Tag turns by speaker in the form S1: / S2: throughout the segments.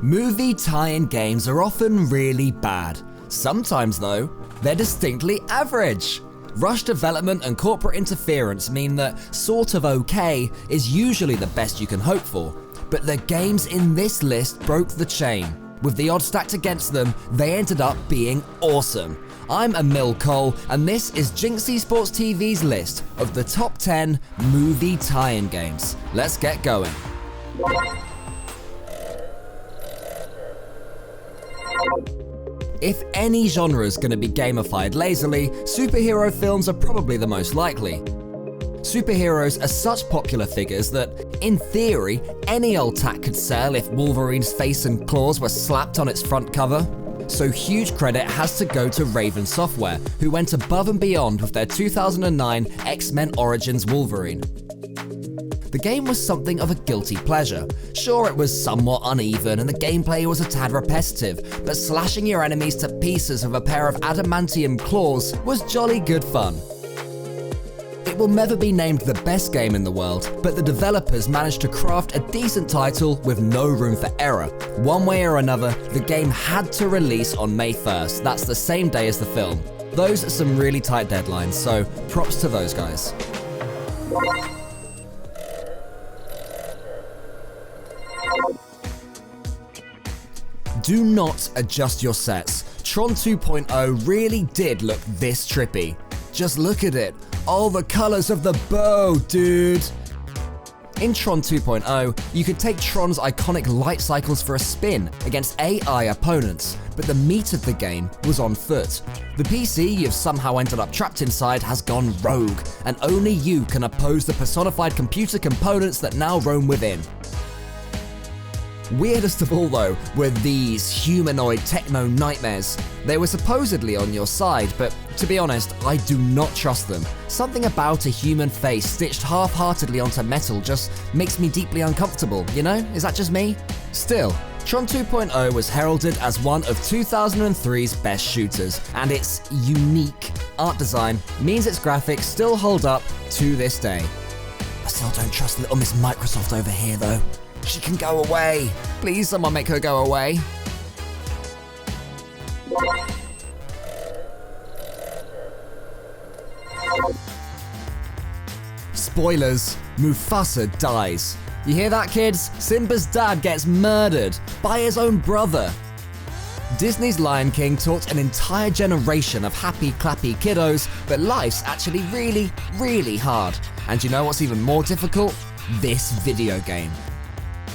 S1: Movie tie-in games are often really bad. Sometimes though, they're distinctly average. Rush development and corporate interference mean that sort of okay is usually the best you can hope for. But the games in this list broke the chain. With the odds stacked against them, they ended up being awesome. I'm Emile Cole, and this is GINX Esports TV's list of the top 10 movie tie-in games. Let's get going. If any genre is going to be gamified lazily, superhero films are probably the most likely. Superheroes are such popular figures that, in theory, any old tack could sell if Wolverine's face and claws were slapped on its front cover. So huge credit has to go to Raven Software, who went above and beyond with their 2009 X-Men Origins Wolverine. The game was something of a guilty pleasure. Sure, it was somewhat uneven and the gameplay was a tad repetitive, but slashing your enemies to pieces with a pair of adamantium claws was jolly good fun. It will never be named the best game in the world, but the developers managed to craft a decent title with no room for error. One way or another, the game had to release on May 1st, that's the same day as the film. Those are some really tight deadlines, so props to those guys. Do not adjust your sets. Tron 2.0 really did look this trippy. Just look at it. All the colors of the bow, dude. In Tron 2.0, you could take Tron's iconic light cycles for a spin against AI opponents, but the meat of the game was on foot. The PC you've somehow ended up trapped inside has gone rogue, and only you can oppose the personified computer components that now roam within. Weirdest of all though were these humanoid techno nightmares. They were supposedly on your side, but to be honest, I do not trust them. Something about a human face stitched half-heartedly onto metal just makes me deeply uncomfortable, you know? Is that just me? Still, Tron 2.0 was heralded as one of 2003's best shooters, and its unique art design means its graphics still hold up to this day. I still don't trust little Miss Microsoft over here though. She can go away. Please, someone make her go away. Spoilers, Mufasa dies. You hear that, kids? Simba's dad gets murdered by his own brother. Disney's Lion King taught an entire generation of happy clappy kiddos that life's actually really, really hard. And you know what's even more difficult? This video game.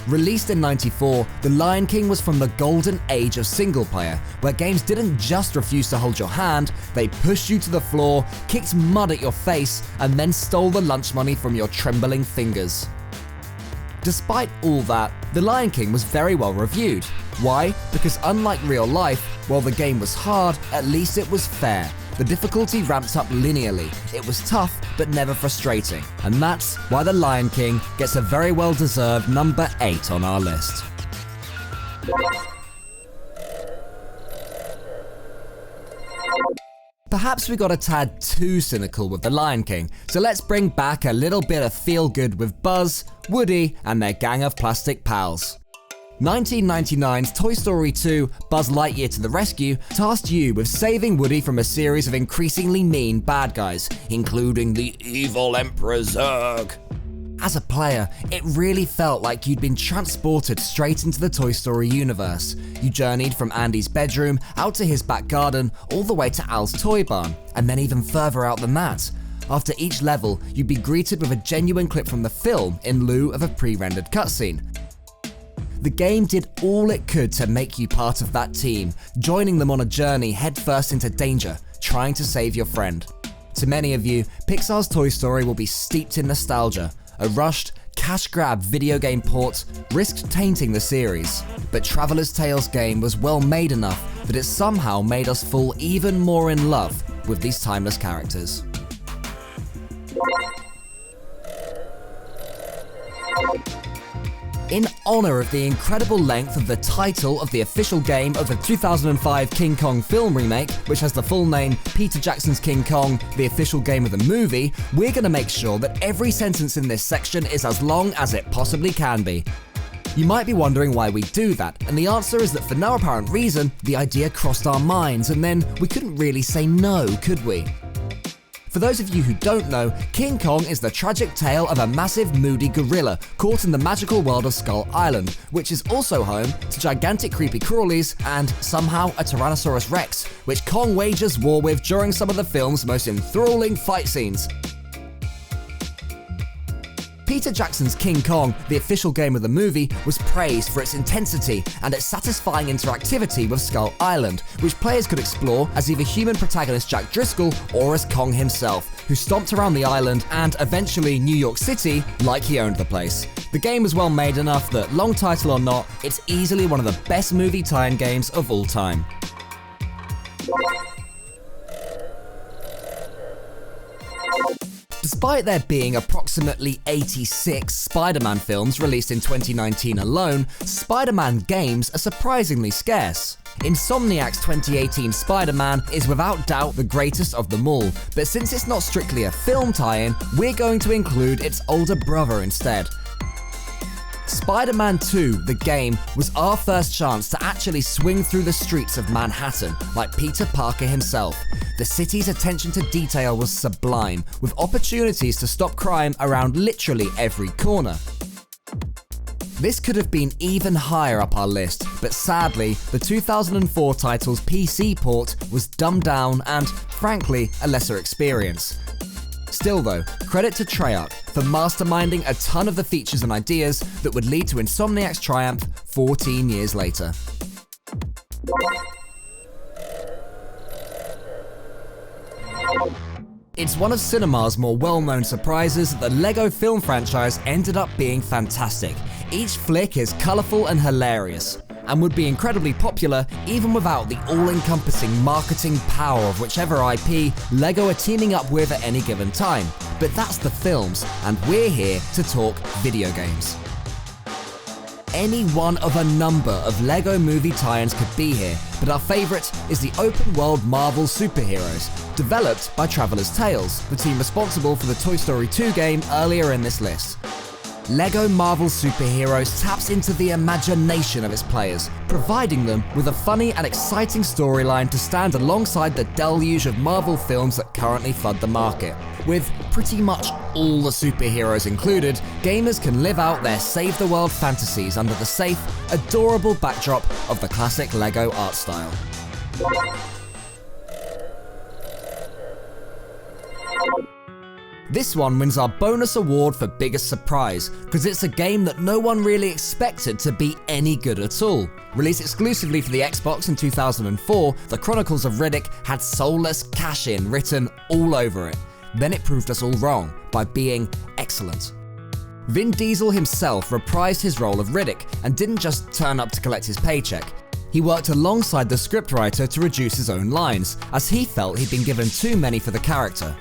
S1: Released in '94, The Lion King was from the golden age of single player, where games didn't just refuse to hold your hand, they pushed you to the floor, kicked mud at your face, and then stole the lunch money from your trembling fingers. Despite all that, The Lion King was very well reviewed. Why? Because unlike real life, while the game was hard, at least it was fair. The difficulty ramped up linearly. It was tough, but never frustrating. And that's why The Lion King gets a very well-deserved number 8 on our list. Perhaps we got a tad too cynical with The Lion King, so let's bring back a little bit of feel-good with Buzz, Woody, and their gang of plastic pals. 1999's Toy Story 2 Buzz Lightyear to the Rescue tasked you with saving Woody from a series of increasingly mean bad guys, including the evil Emperor Zurg. As a player, it really felt like you'd been transported straight into the Toy Story universe. You journeyed from Andy's bedroom out to his back garden, all the way to Al's toy barn, and then even further out than that. After each level, you'd be greeted with a genuine clip from the film in lieu of a pre-rendered cutscene. The game did all it could to make you part of that team, joining them on a journey headfirst into danger, trying to save your friend. To many of you, Pixar's Toy Story will be steeped in nostalgia. A rushed, cash-grab video game port risked tainting the series, but Traveler's Tales game was well made enough that it somehow made us fall even more in love with these timeless characters. In honor of the incredible length of the title of the official game of the 2005 King Kong film remake, which has the full name Peter Jackson's King Kong, the official game of the movie, we're going to make sure that every sentence in this section is as long as it possibly can be. You might be wondering why we do that, and the answer is that for no apparent reason, the idea crossed our minds, and then we couldn't really say no, could we? For those of you who don't know, King Kong is the tragic tale of a massive, moody gorilla caught in the magical world of Skull Island, which is also home to gigantic creepy crawlies and, somehow, a Tyrannosaurus Rex, which Kong wages war with during some of the film's most enthralling fight scenes. Peter Jackson's King Kong, the official game of the movie, was praised for its intensity and its satisfying interactivity with Skull Island, which players could explore as either human protagonist Jack Driscoll or as Kong himself, who stomped around the island and eventually New York City like he owned the place. The game was well made enough that, long title or not, it's easily one of the best movie tie-in games of all time. Despite there being approximately 86 Spider-Man films released in 2019 alone, Spider-Man games are surprisingly scarce. Insomniac's 2018 Spider-Man is without doubt the greatest of them all, but since it's not strictly a film tie-in, we're going to include its older brother instead. Spider-Man 2, the game, was our first chance to actually swing through the streets of Manhattan, like Peter Parker himself. The city's attention to detail was sublime, with opportunities to stop crime around literally every corner. This could have been even higher up our list, but sadly, the 2004 title's PC port was dumbed down and, frankly, a lesser experience. Still though, credit to Treyarch for masterminding a ton of the features and ideas that would lead to Insomniac's triumph 14 years later. It's one of cinema's more well-known surprises that the LEGO film franchise ended up being fantastic. Each flick is colourful and hilarious, and would be incredibly popular even without the all-encompassing marketing power of whichever IP LEGO are teaming up with at any given time. But that's the films, and we're here to talk video games. Any one of a number of LEGO movie tie-ins could be here, but our favourite is the open-world Marvel superheroes, developed by Traveller's Tales, the team responsible for the Toy Story 2 game earlier in this list. LEGO Marvel Superheroes taps into the imagination of its players, providing them with a funny and exciting storyline to stand alongside the deluge of Marvel films that currently flood the market. With pretty much all the superheroes included, gamers can live out their save-the-world fantasies under the safe, adorable backdrop of the classic LEGO art style. This one wins our bonus award for biggest surprise, because it's a game that no one really expected to be any good at all. Released exclusively for the Xbox in 2004, the Chronicles of Riddick had soulless cash-in written all over it. Then it proved us all wrong by being excellent. Vin Diesel himself reprised his role of Riddick and didn't just turn up to collect his paycheck. He worked alongside the scriptwriter to reduce his own lines, as he felt he'd been given too many for the character.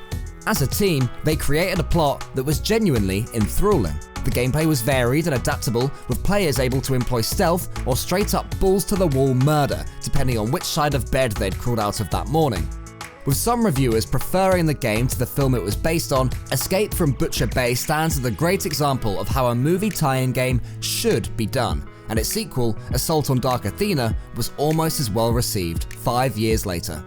S1: As a team, they created a plot that was genuinely enthralling. The gameplay was varied and adaptable, with players able to employ stealth or straight-up balls-to-the-wall murder, depending on which side of bed they'd crawled out of that morning. With some reviewers preferring the game to the film it was based on, Escape from Butcher Bay stands as a great example of how a movie tie-in game should be done, and its sequel, Assault on Dark Athena, was almost as well received 5 years later.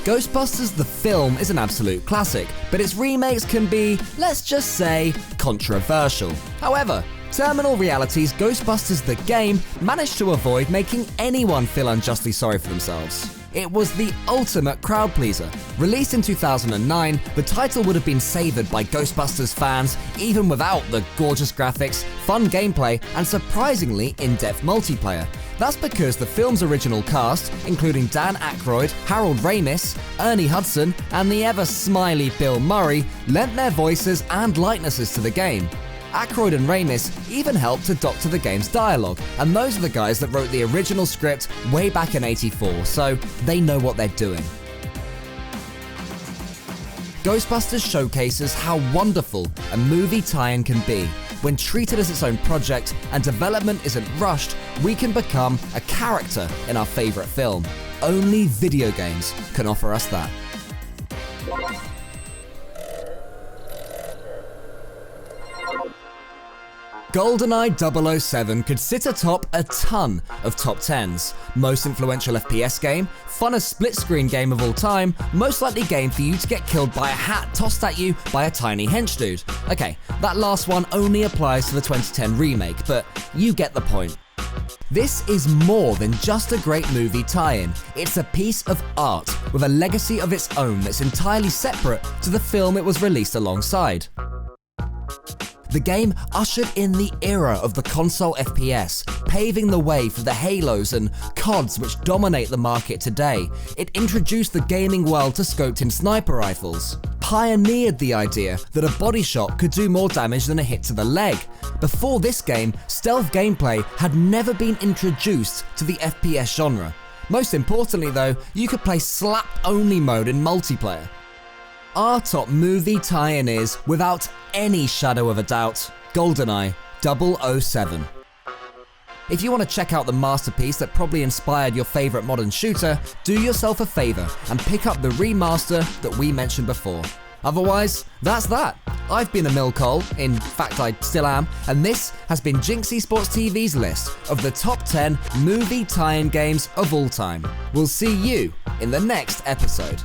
S1: Ghostbusters the film is an absolute classic, but its remakes can be, let's just say, controversial. However, Terminal Reality's Ghostbusters the game managed to avoid making anyone feel unjustly sorry for themselves. It was the ultimate crowd pleaser. Released in 2009, the title would have been savoured by Ghostbusters fans even without the gorgeous graphics, fun gameplay, and surprisingly in-depth multiplayer. That's because the film's original cast, including Dan Aykroyd, Harold Ramis, Ernie Hudson, and the ever-smiley Bill Murray, lent their voices and likenesses to the game. Aykroyd and Ramis even helped to doctor the game's dialogue, and those are the guys that wrote the original script way back in '84, so they know what they're doing. Ghostbusters showcases how wonderful a movie tie-in can be. When treated as its own project and development isn't rushed, we can become a character in our favourite film. Only video games can offer us that. GoldenEye 007 could sit atop a ton of top 10s. Most influential FPS game, funnest split-screen game of all time, most likely game for you to get killed by a hat tossed at you by a tiny hench dude. Okay, that last one only applies to the 2010 remake, but you get the point. This is more than just a great movie tie-in. It's a piece of art with a legacy of its own that's entirely separate to the film it was released alongside. The game ushered in the era of the console FPS, paving the way for the Halos and CODs which dominate the market today. It introduced the gaming world to scoped-in sniper rifles, pioneered the idea that a body shot could do more damage than a hit to the leg. Before this game, stealth gameplay had never been introduced to the FPS genre. Most importantly though, you could play slap-only mode in multiplayer. Our top movie tie-in is, without any shadow of a doubt, GoldenEye 007. If you want to check out the masterpiece that probably inspired your favourite modern shooter, do yourself a favour and pick up the remaster that we mentioned before. Otherwise, that's that. I've been Emile Cole, in fact I still am, and this has been GINX Esports TV's list of the top 10 movie tie-in games of all time. We'll see you in the next episode.